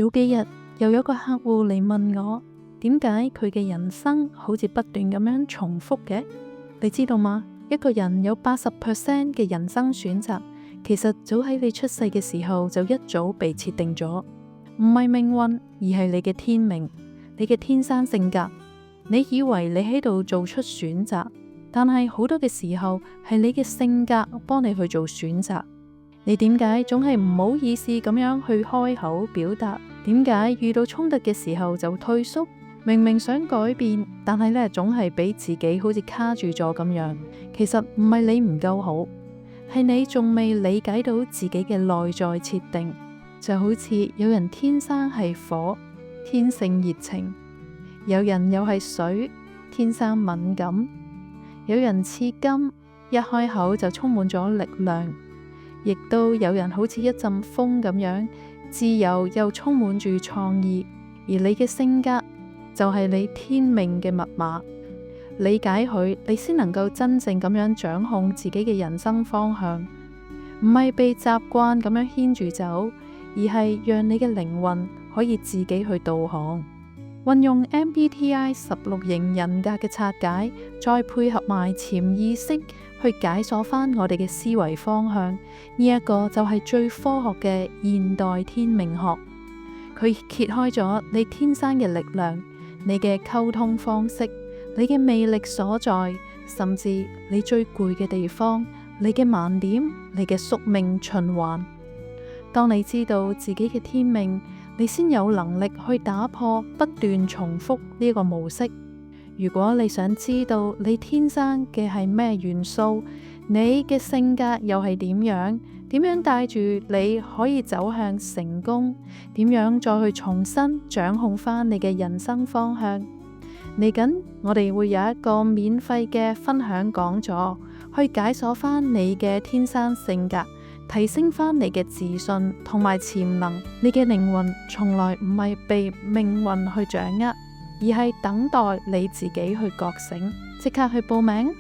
早幾日又有個客戶嚟問我，點解佢嘅人生好似不斷咁樣重複嘅？你知道嗎？一個人有80% 嘅人生選擇，其實早喺你出世嘅時候就一早被設定咗，唔係命運，而係你嘅天命，你嘅天生性格。你以為你喺度做出選擇，但係好多嘅時候係你嘅性格幫你去做選擇。你點解總係唔好意思咁樣去開口表達？點解遇到衝突嘅時候就退縮？明明想改變，但係呢總係俾自己好似卡住咗咁樣。其實唔係你唔夠好，係你仲未理解到自己嘅內在設定。就好似有人天生係火，天性熱情；有人又係水，天生敏感；有人似金，一開口就充滿咗力量。亦都有人好似一陣風咁樣，自由又充滿住創意。而你嘅性格就係你天命嘅密碼，理解佢，你先能夠真正咁樣掌控自己嘅人生方向，唔係被習慣咁樣牽住走，而係讓你嘅靈魂可以自己去導航。運用 MBTI 16型人格嘅拆解，再配合埋潛意識去解鎖翻我哋嘅思維方向，呢一個就係最科學嘅現代天命學。佢揭開咗你天生嘅力量，你嘅溝通方式，你嘅魅力所在，甚至你最攰嘅地方，你嘅盲點，你嘅宿命循環。當你知道自己嘅天命，你先有能力去打破不斷重複呢個模式。如果你想知道你天生嘅係咩元素，你嘅性格又係點樣帶住你可以走向成功，點樣再去重新掌控翻你嘅人生方向，嚟緊我哋會有一個免費嘅分享講座，去解鎖翻你嘅天生性格，提升翻你嘅自信同埋潛能。你嘅靈魂從來唔係被命運去掌握，而係等待你自己去覺醒。即刻去報名。